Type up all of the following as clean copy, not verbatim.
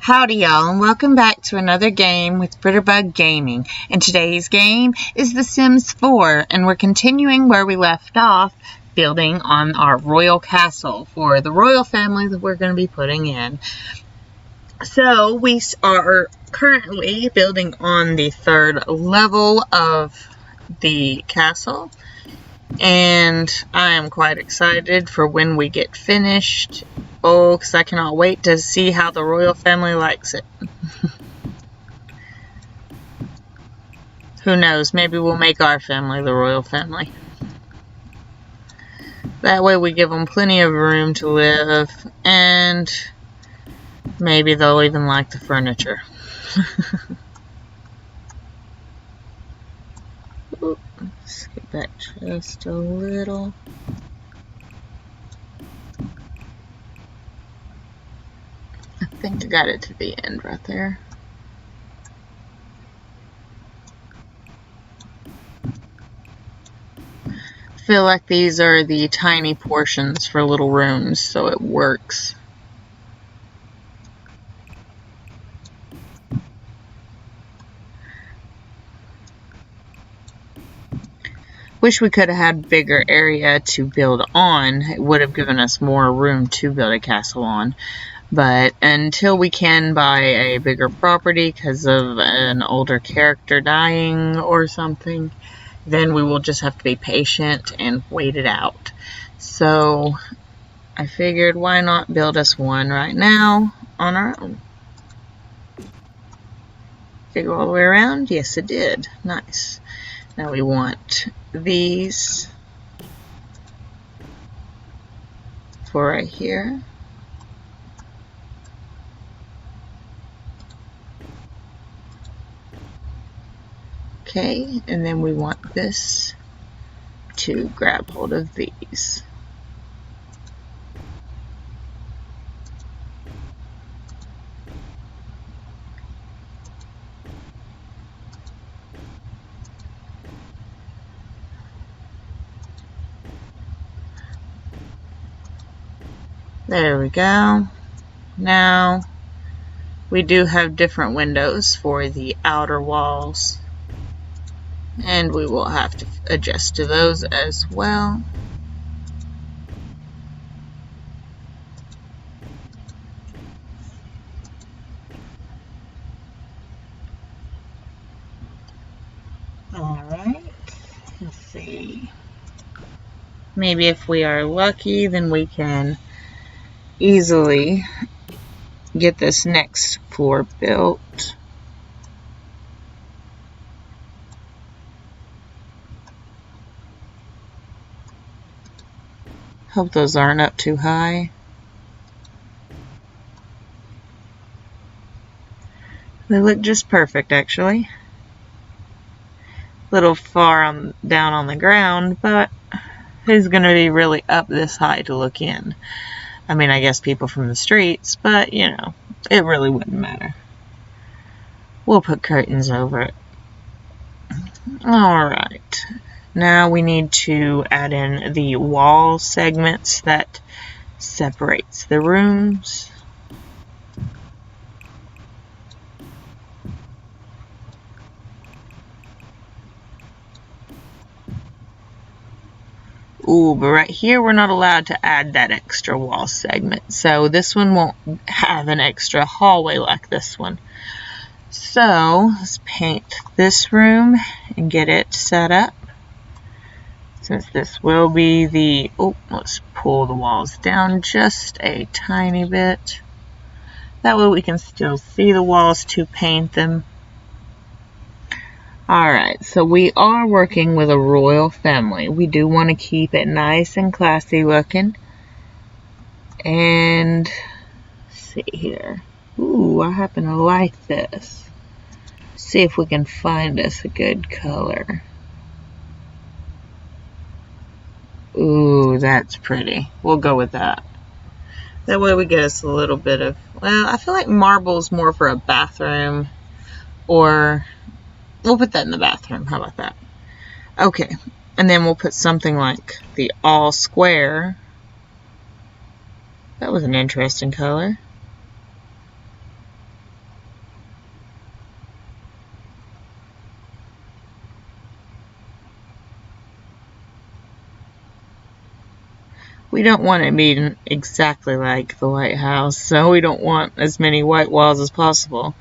Howdy y'all, and welcome back to another game with Britterbug Gaming. And today's game is The Sims 4, and we're continuing where we left off, building on our royal castle for the royal family that we're going to be putting in. So we are currently building on the third level of the castle, and I am quite excited for when we get finished. Oh, because I cannot wait to see how the royal family likes it. Who knows, maybe we'll make our family the royal family. That way we give them plenty of room to live, and maybe they'll even like the furniture. Ooh, let's get back just a little. I think I got it to the end right there. I feel like these are the tiny portions for little rooms, so it works. Wish we could have had bigger area to build on. It would have given us more room to build a castle on. But until we can buy a bigger property because of an older character dying or something, then we will just have to be patient and wait it out. So I figured, why not build us one right now on our own? Did it go all the way around? Yes, it did. Nice. Now we want these for right here. Okay, and then we want this to grab hold of these. There we go. Now we do have different windows for the outer walls, and we will have to adjust to those as well. Alright, let's see. Maybe if we are lucky, then we can easily get this next floor built. Hope those aren't up too high. They look just perfect, actually. A little far down on the ground, but who's going to be really up this high to look in? I mean, I guess people from the streets, but, you know, it really wouldn't matter. We'll put curtains over it. Alright. Now we need to add in the wall segments that separates the rooms. Ooh, but right here we're not allowed to add that extra wall segment. So this one won't have an extra hallway like this one. So let's paint this room and get it set up. Since this will be the, let's pull the walls down just a tiny bit. That way we can still see the walls to paint them. Alright, so we are working with a royal family. We do want to keep it nice and classy looking. And, let's see here. Ooh, I happen to like this. See if we can find us a good color. Ooh, that's pretty. We'll go with that. That way we get us a little bit of, well, I feel like marble's more for a bathroom, or we'll put that in the bathroom. How about that? Okay, and then we'll put something like the all square. That was an interesting color. We don't want it being exactly like the White House, so we don't want as many white walls as possible.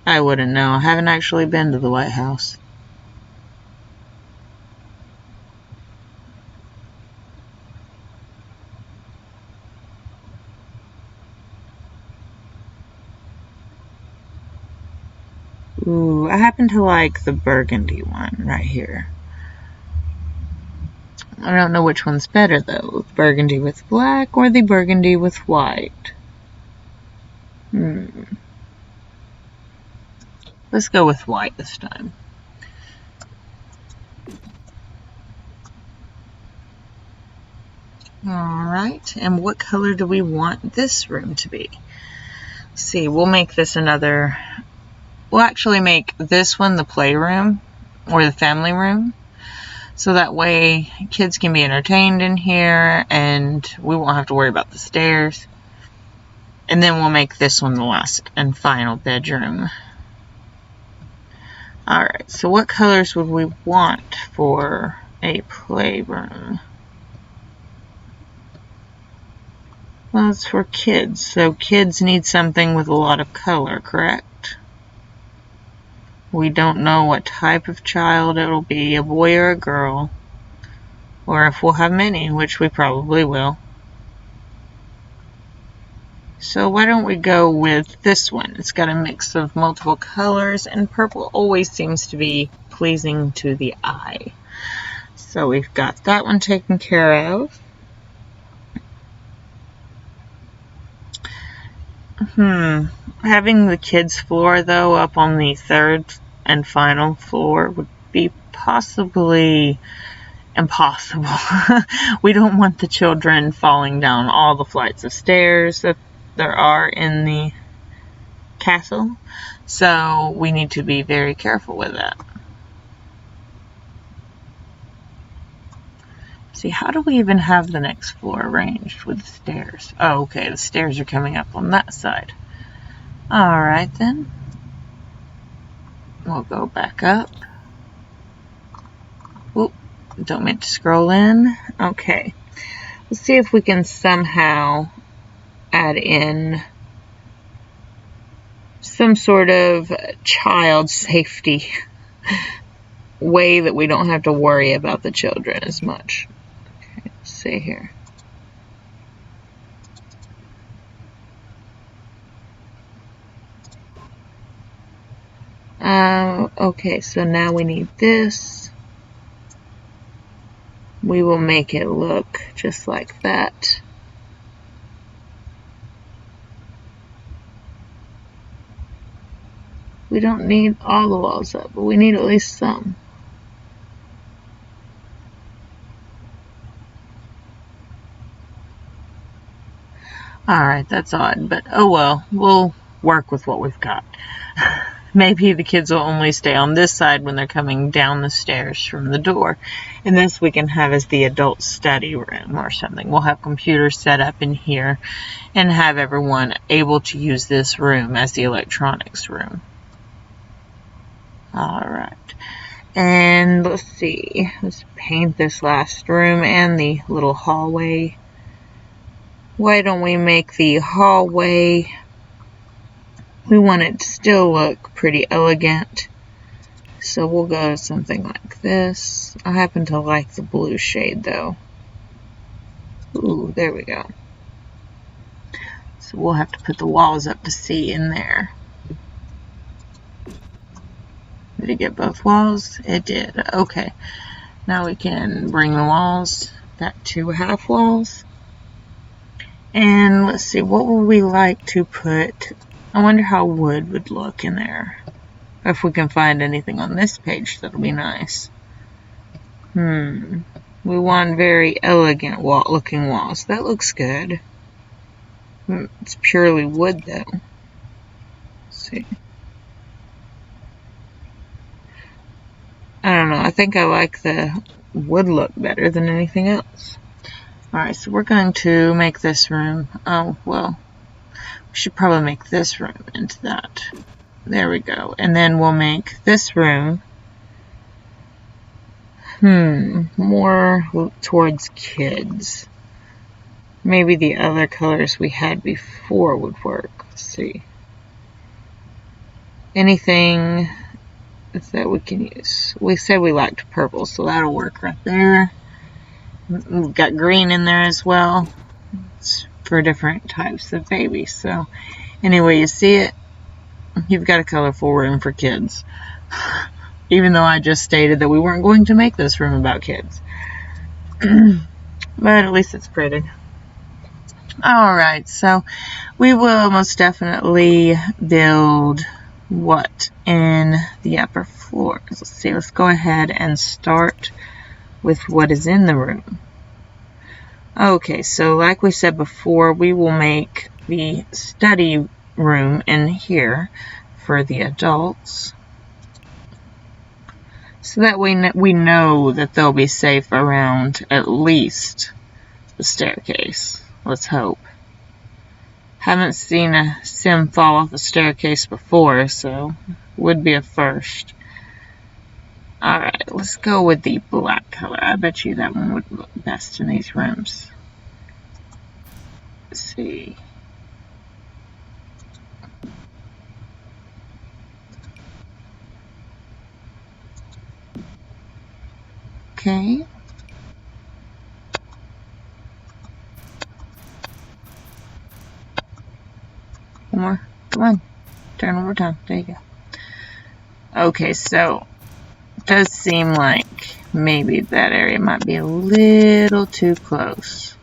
I wouldn't know. I haven't actually been to the White House. Ooh, I happen to like the burgundy one right here. I don't know which one's better though, burgundy with black or the burgundy with white. Let's go with white this time. Alright, and what color do we want this room to be? Let's see, we'll make this another... We'll actually make this one the playroom, or the family room. So that way kids can be entertained in here, and we won't have to worry about the stairs. And then we'll make this one the last and final bedroom. Alright, so what colors would we want for a playroom? Well, it's for kids, so kids need something with a lot of color, correct? We don't know what type of child it'll be, a boy or a girl, or if we'll have many, which we probably will. So why don't we go with this one? It's got a mix of multiple colors, and purple always seems to be pleasing to the eye. So we've got that one taken care of. Having the kids' floor, though, up on the third and final floor would be possibly impossible. We don't want the children falling down all the flights of stairs that there are in the castle, so we need to be very careful with that. See, how do we even have the next floor arranged with the stairs? Oh, okay, the stairs are coming up on that side. Alright then. We'll go back up. Oop, don't mean to scroll in. Okay. Let's see if we can somehow add in some sort of child safety way that we don't have to worry about the children as much. Okay, let's see here. Okay, so now we need this. We will make it look just like that. We don't need all the walls up, but we need at least some. Alright, that's odd, but oh well, we'll work with what we've got. Maybe the kids will only stay on this side when they're coming down the stairs from the door. And this we can have as the adult study room or something. We'll have computers set up in here and have everyone able to use this room as the electronics room. Alright. And let's see. Let's paint this last room and the little hallway. Why don't we make the hallway... We want it to still look pretty elegant, so we'll go to something like this. I happen to like the blue shade though. Ooh, there we go. So we'll have to put the walls up to see in there. Did it get both walls? It did. Okay. Now we can bring the walls back to half walls. And let's see, what would we like to put... I wonder how wood would look in there. If we can find anything on this page, that'll be nice. We want very elegant looking walls. That looks good. It's purely wood though. Let's see. I don't know. I think I like the wood look better than anything else. Alright, so we're going to make this room. Oh, well. We should probably make this room into that. There we go. And then we'll make this room More towards kids. Maybe the other colors we had before would work. Let's see. Anything that we can use. We said we liked purple, so that'll work right there. We've got green in there as well. It's for different types of babies. So anyway you see it, you've got a colorful room for kids. Even though I just stated that we weren't going to make this room about kids. But at least it's pretty. Alright, so we will most definitely build what in the upper floors. Let's see, let's go ahead and start with what is in the room. Okay, so like we said before, we will make the study room in here for the adults. So that we know that they'll be safe around at least the staircase. Let's hope. Haven't seen a sim fall off a staircase before, so would be a first. Alright, let's go with the black color. I bet you that one would look best in these rooms. Let's see. Okay. One more. Come on. Turn over time. There you go. Okay, so it does seem like maybe that area might be a little too close.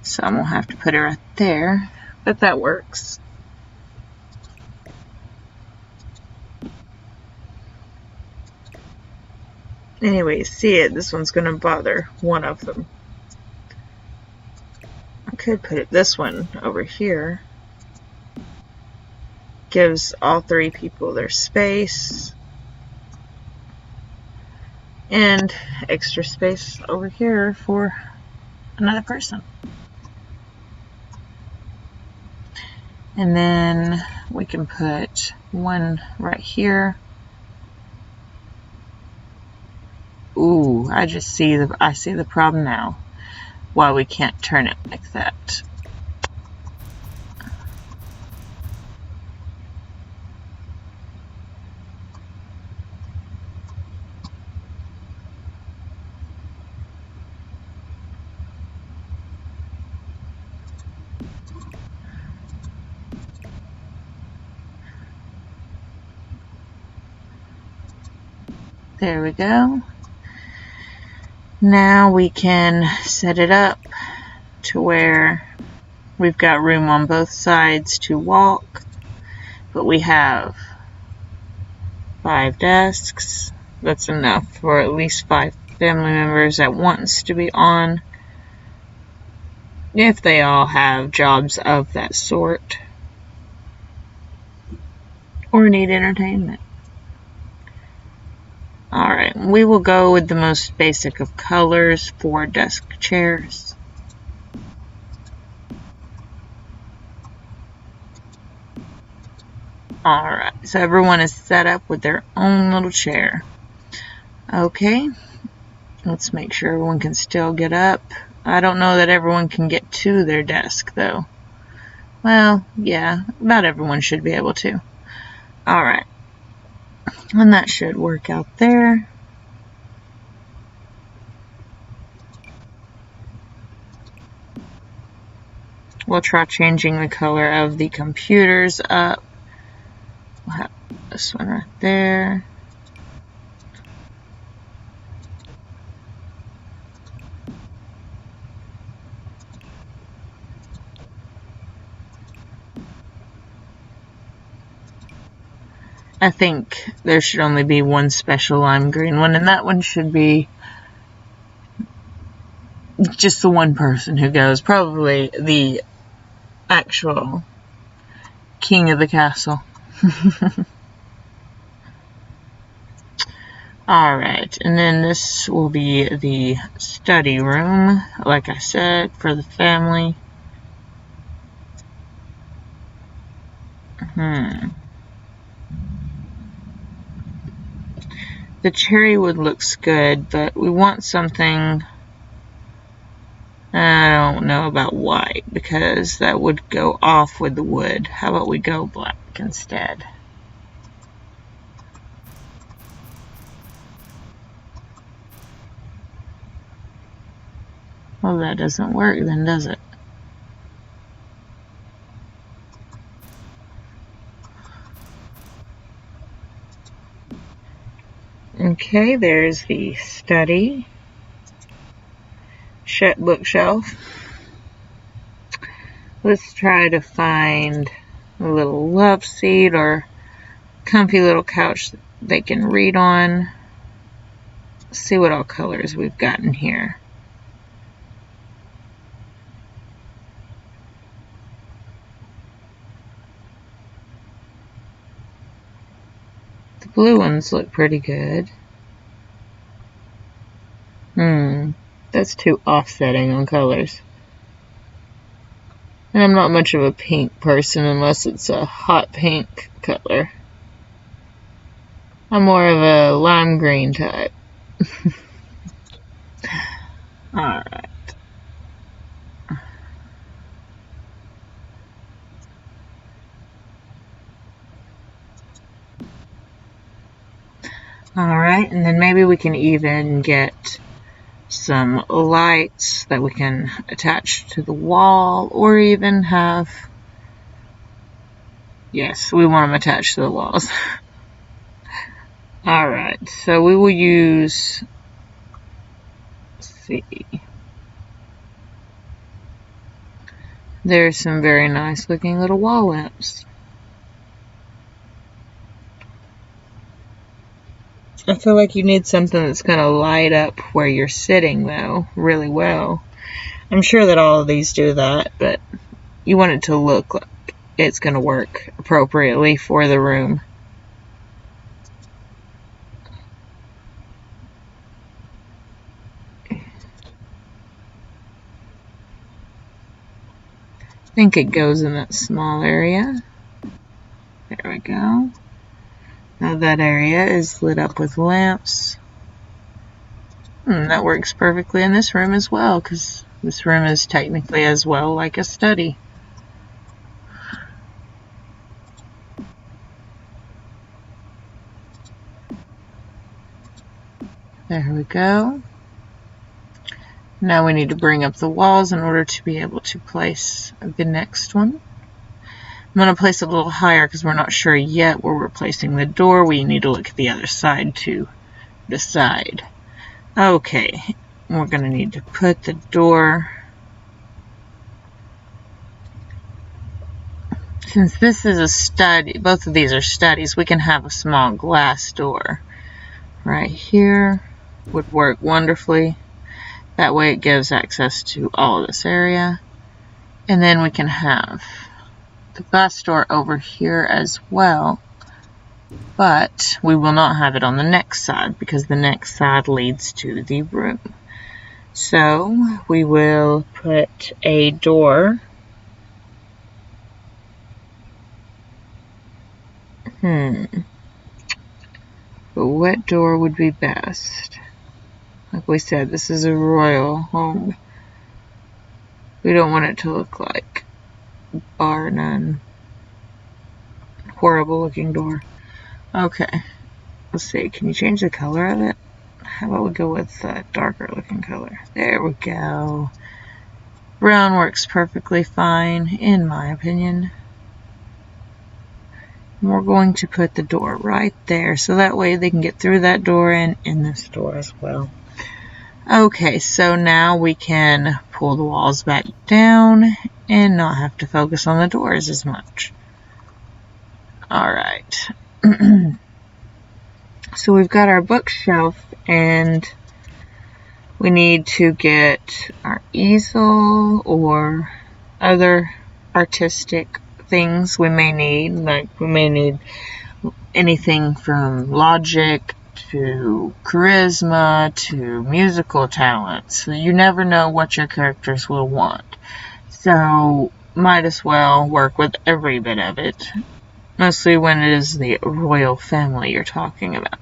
So I'm going to have to put it right there. But that works. Anyway, you see it. This one's going to bother one of them. I could put this one over here. Gives all three people their space. And extra space over here for another person. And then we can put one right here. Ooh, I see the problem now. Why we can't turn it like that. There we go. Now we can set it up to where we've got room on both sides to walk, but we have 5 desks. That's enough for at least 5 family members that wants to be on, if they all have jobs of that sort or need entertainment. Alright, we will go with the most basic of colors for desk chairs. Alright, so everyone is set up with their own little chair. Okay, let's make sure everyone can still get up. I don't know that everyone can get to their desk though. Well, yeah, about everyone should be able to. Alright. And that should work out there. We'll try changing the color of the computers up. We'll have this one right there. I think there should only be one special lime green one, and that one should be just the one person who goes, probably the actual king of the castle. Alright, and then this will be the study room, like I said, for the family. The cherry wood looks good, but we want something, I don't know about white, because that would go off with the wood. How about we go black instead? Well, that doesn't work then, does it? Okay, there's the study. Bookshelf. Let's try to find a little love seat or comfy little couch that they can read on. Let's see what all colors we've got in here. The blue ones look pretty good. That's too offsetting on colors. And I'm not much of a pink person unless it's a hot pink color. I'm more of a lime green type. Alright. Alright, and then maybe we can even get some lights that we can attach to the wall, or even have, yes, we want them attached to the walls. Alright, so we will use, let's see, there's some very nice looking little wall lamps. I feel like you need something that's going to light up where you're sitting, though, really well. I'm sure that all of these do that, but you want it to look like it's going to work appropriately for the room. I think it goes in that small area. There we go. Now that area is lit up with lamps. That works perfectly in this room as well, because this room is technically as well like a study. There we go. Now we need to bring up the walls in order to be able to place the next one. I'm going to place it a little higher because we're not sure yet where we're placing the door. We need to look at the other side to decide. Okay, we're going to need to put the door, since this is a study, both of these are studies, we can have a small glass door right here. Would work wonderfully. That way it gives access to all of this area. And then we can have the glass door over here as well, but we will not have it on the next side because the next side leads to the room. So we will put a door. But what door would be best? Like we said, this is a royal home. We don't want it to look like bar none. Horrible looking door. Okay, let's see. Can you change the color of it? How about we go with a darker looking color? There we go. Brown works perfectly fine, in my opinion. And we're going to put the door right there, so that way they can get through that door and in this door as well. Okay, so now we can pull the walls back down and not have to focus on the doors as much. Alright. So we've got our bookshelf, and we need to get our easel or other artistic things we may need. Like we may need anything from logic to charisma to musical talents. You never know what your characters will want. So might as well work with every bit of it. Mostly when it is the royal family you're talking about.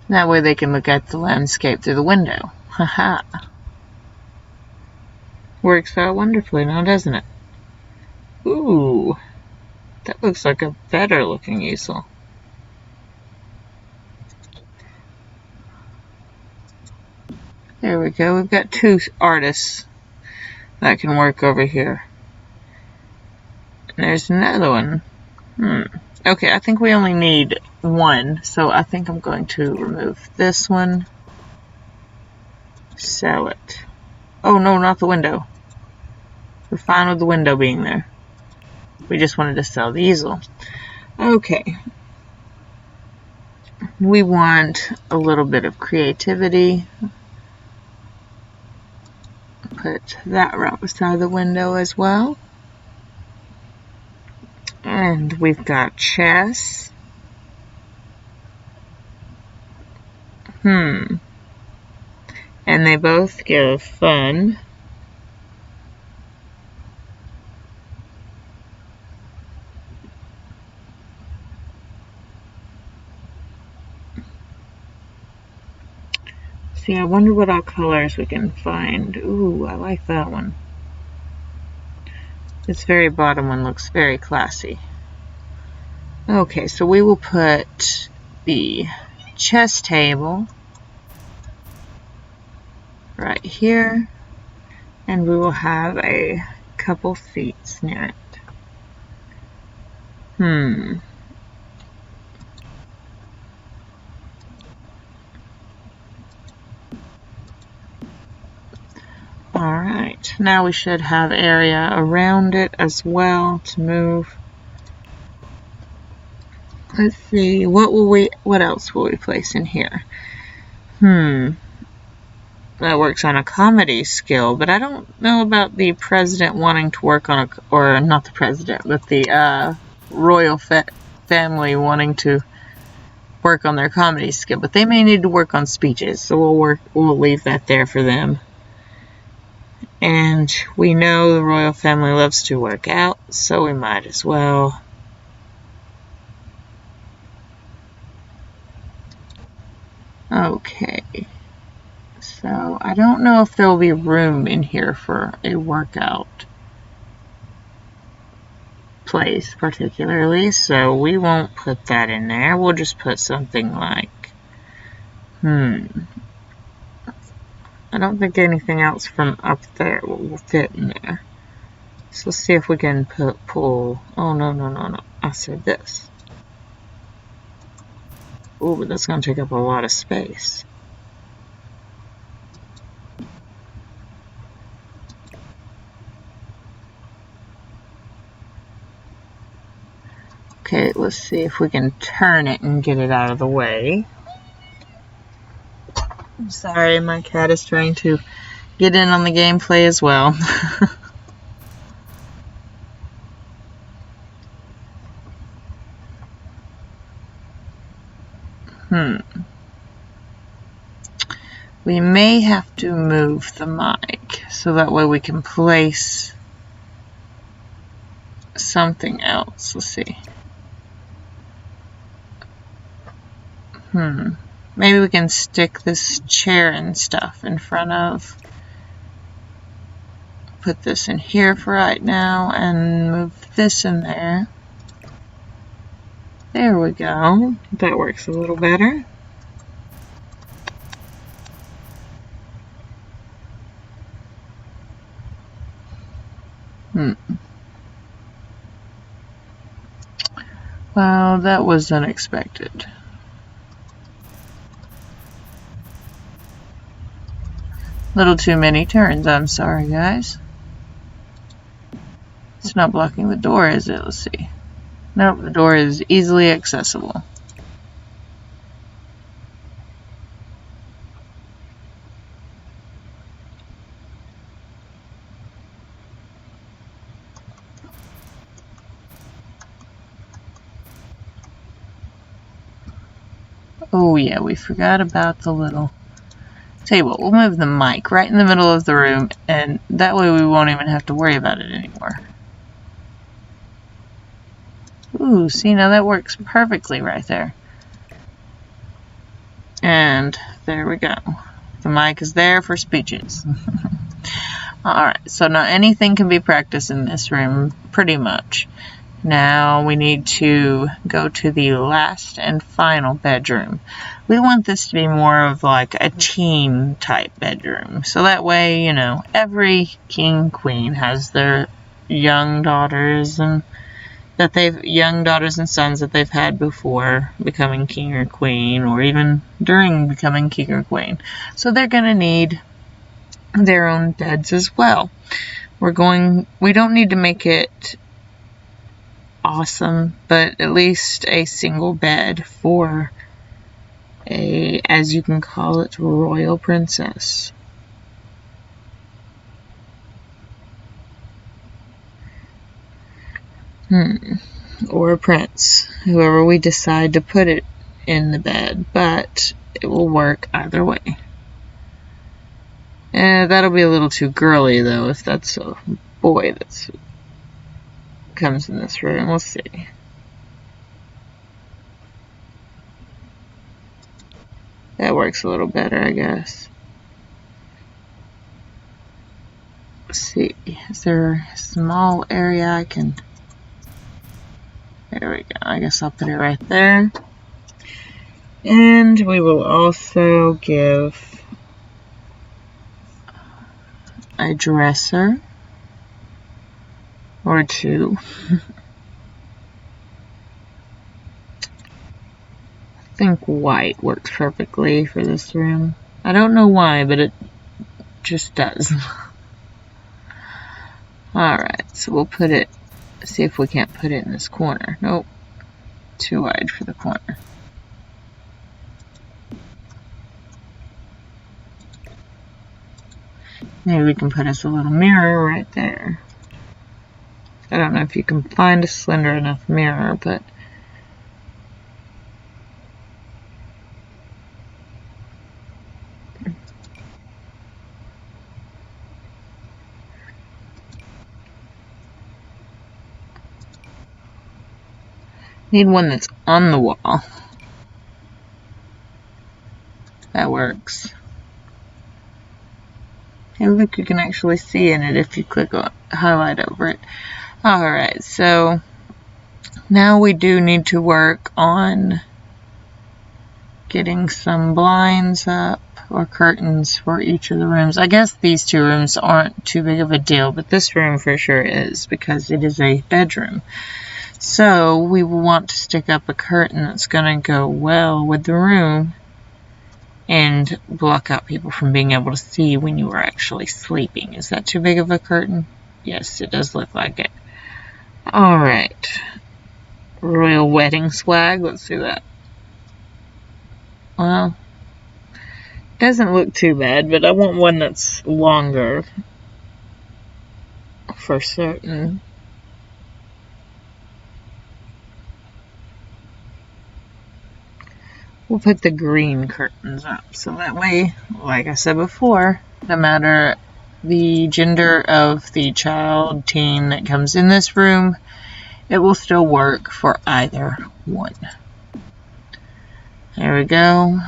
That way they can look at the landscape through the window. Haha. Works out wonderfully now, doesn't it? Ooh, that looks like a better looking easel. There we go. We've got 2 artists that can work over here. And there's another one. Okay, I think we only need 1, so I think I'm going to remove this one. Sell it. Oh no, not the window. We're fine with the window being there. We just wanted to sell the easel. Okay. We want a little bit of creativity. Put that right beside the window as well. And we've got chess. And they both give fun. See, I wonder what all colors we can find. Ooh, I like that one. This very bottom one looks very classy. Okay, so we will put the chess table right here, and we will have a couple seats near it. Alright, now we should have area around it as well to move. Let's see, what else will we place in here? That works on a comedy skill, but I don't know about the president wanting to work on or not the president, but the royal family wanting to work on their comedy skill, but they may need to work on speeches, so we'll leave that there for them. And we know the royal family loves to work out, so we might as well. Okay. So I don't know if there will be room in here for a workout place particularly, so we won't put that in there. We'll just put something like, I don't think anything else from up there will fit in there. So let's see if we can pull, oh no, I said this. Oh, but that's going to take up a lot of space. Okay, let's see if we can turn it and get it out of the way. I'm sorry, my cat is trying to get in on the gameplay as well. We may have to move the mic so that way we can place something else. Let's see. Maybe we can stick this chair and stuff in front of. Put this in here for right now and move this in there. There we go. That works a little better. Well, that was unexpected. Little too many turns, I'm sorry guys. It's not blocking the door, is it? Let's see. Nope, the door is easily accessible. Oh yeah, we forgot about the little table. We'll move the mic right in the middle of the room, and that way we won't even have to worry about it anymore. Ooh, see, now that works perfectly right there. And there we go. The mic is there for speeches. Alright, so now anything can be practiced in this room, pretty much. Now we need to go to the last and final bedroom. We want this to be more of like a teen type bedroom. So that way, you know, every king, queen has their young daughters and sons that they've had before becoming king or queen, or even during becoming king or queen. So they're gonna need their own beds as well. We don't need to make it awesome, but at least a single bed for a, as you can call it, royal princess. Or a prince, whoever we decide to put it in the bed, but it will work either way. That'll be a little too girly though, if that's a boy that comes in this room. We'll see. That works a little better, I guess. Let's see, is there a small area I can... There we go. I guess I'll put it right there. And we will also give a dresser or two. I think white works perfectly for this room. I don't know why, but it just does. Alright, so we'll put it, see if we can't put it in this corner. Nope, too wide for the corner. Maybe we can put us a little mirror right there. I don't know if you can find a slender enough mirror, but need one that's on the wall. That works. Hey, look, you can actually see in it if you click on highlight over it. Alright, so now we do need to work on getting some blinds up or curtains for each of the rooms. I guess these two rooms aren't too big of a deal, but this room for sure is, because it is a bedroom. So we will want to stick up a curtain that's going to go well with the room and block out people from being able to see when you are actually sleeping. Is that too big of a curtain? Yes, it does look like it. Alright. Royal wedding swag. Let's do that. Well, doesn't look too bad, but I want one that's longer for certain. We'll put the green curtains up, so that way, like I said before, no matter the gender of the child, teen that comes in this room, it will still work for either one. There we go.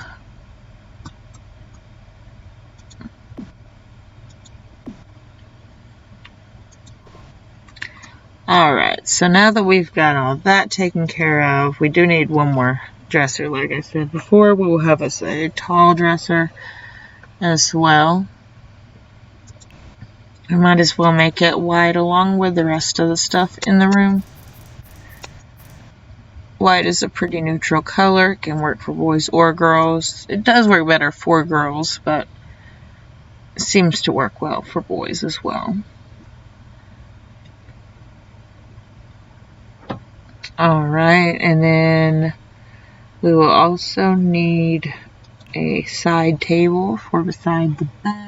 Alright, so now that we've got all that taken care of, we do need one more dresser. Like I said before, we will have us a tall dresser as well. I might as well make it white along with the rest of the stuff in the room. White is a pretty neutral color. It can work for boys or girls. It does work better for girls, but it seems to work well for boys as well. Alright, and then we will also need a side table for beside the bed.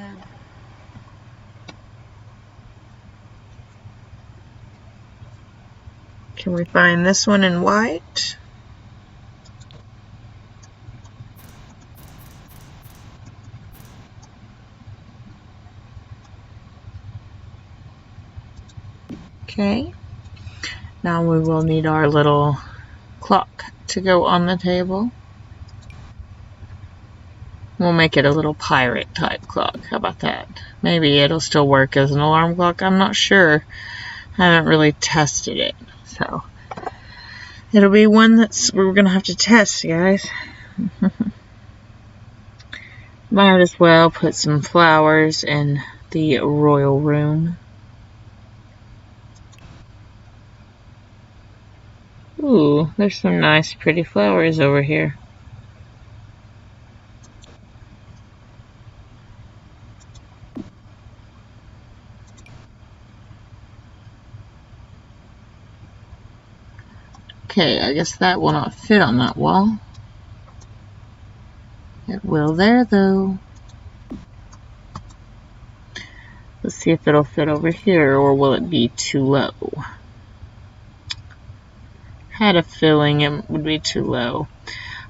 Can we find this one in white? Okay. Now we will need our little clock to go on the table. We'll make it a little pirate type clock. How about that? Maybe it'll still work as an alarm clock. I'm not sure. I haven't really tested it. So it'll be one we're going to have to test, guys. Might as well put some flowers in the royal room. Ooh, there's some nice pretty flowers over here. Okay, I guess that will not fit on that wall. It will there, though. Let's see if it'll fit over here, or will it be too low? Had a feeling it would be too low.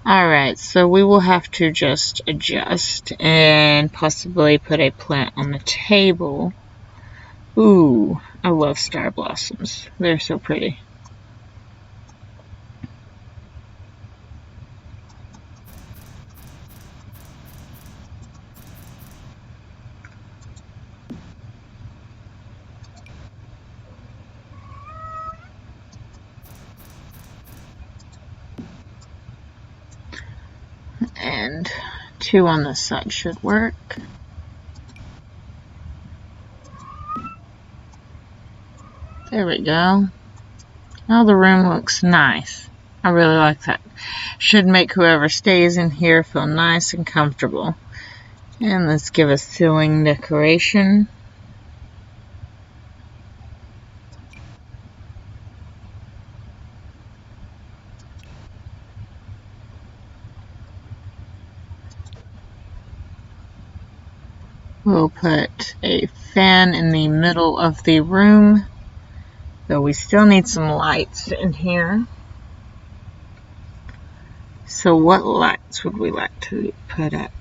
Alright, so we will have to just adjust and possibly put a plant on the table. Ooh, I love star blossoms. They're so pretty. And 2 on this side should work. There we go. Now the room looks nice. I really like that. Should make whoever stays in here feel nice and comfortable. And let's give a ceiling decoration. We'll put a fan in the middle of the room, though we still need some lights in here. So what lights would we like to put up?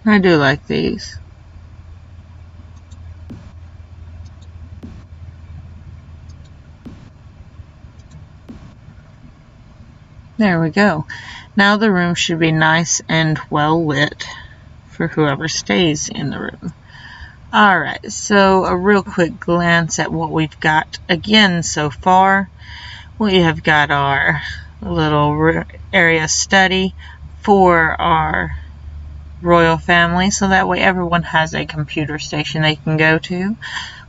I do like these. There we go. Now the room should be nice and well lit for whoever stays in the room. Alright, so a real quick glance at what we've got again so far. We have got our little area study for our royal family, so that way everyone has a computer station they can go to.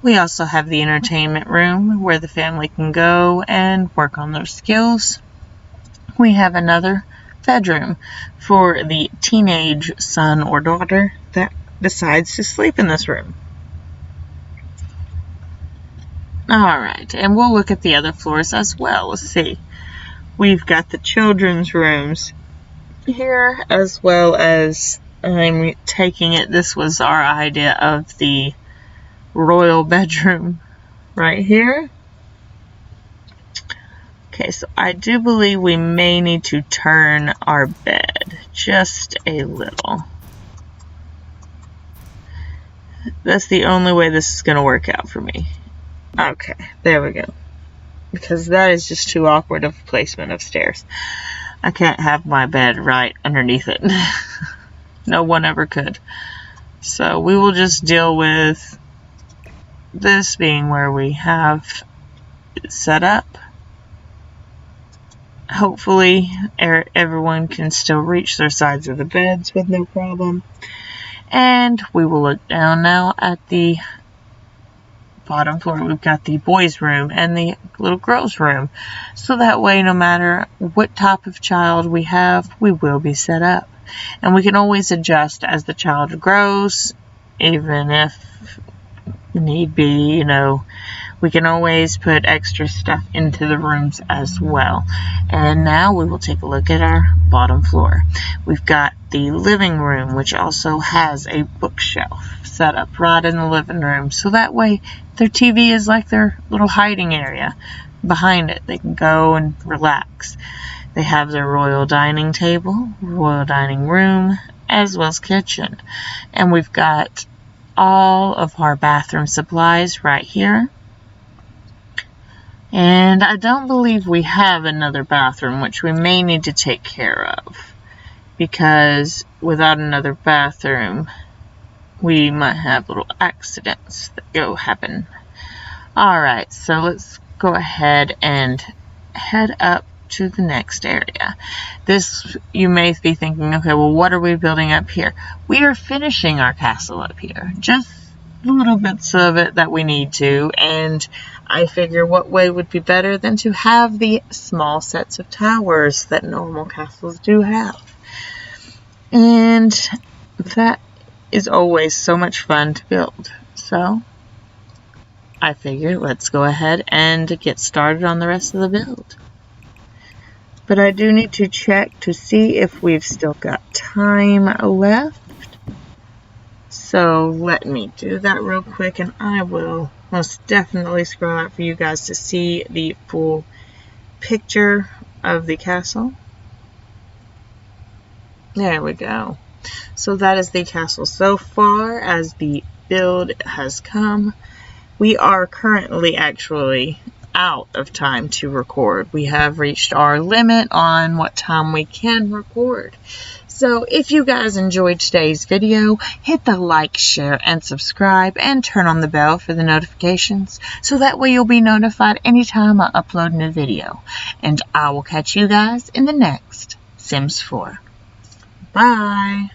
We also have the entertainment room where the family can go and work on their skills. We have another bedroom for the teenage son or daughter that decides to sleep in this room. Alright, and we'll look at the other floors as well. Let's see. We've got the children's rooms here, as well as, I'm taking it, this was our idea of the royal bedroom right here. Okay, so I do believe we may need to turn our bed just a little. That's the only way this is going to work out for me. Okay, there we go. Because that is just too awkward of placement of stairs. I can't have my bed right underneath it. No one ever could. So we will just deal with this being where we have it set up. Hopefully everyone can still reach their sides of the beds with no problem. And we will look down now at the bottom floor. We've got the boys' room and the little girls' room. So that way, no matter what type of child we have, we will be set up. And we can always adjust as the child grows, even if need be, you know. We can always put extra stuff into the rooms as well. And now we will take a look at our bottom floor. We've got the living room, which also has a bookshelf set up right in the living room. So that way their TV is like their little hiding area behind it. They can go and relax. They have their royal dining table, royal dining room, as well as kitchen. And we've got all of our bathroom supplies right here. And I don't believe we have another bathroom, which we may need to take care of, because without another bathroom, we might have little accidents that go happen. Alright, so let's go ahead and head up to the next area. This, you may be thinking, okay, well, what are we building up here? We are finishing our castle up here. Just little bits of it that we need to, and I figure what way would be better than to have the small sets of towers that normal castles do have. And that is always so much fun to build. So I figured let's go ahead and get started on the rest of the build. But I do need to check to see if we've still got time left. So let me do that real quick, and I will most definitely scroll out for you guys to see the full picture of the castle. There we go. So that is the castle so far as the build has come. We are currently actually out of time to record. We have reached our limit on what time we can record. So if you guys enjoyed today's video, hit the like, share, and subscribe, and turn on the bell for the notifications, so that way you'll be notified anytime I upload a new video. And I will catch you guys in the next Sims 4. Bye!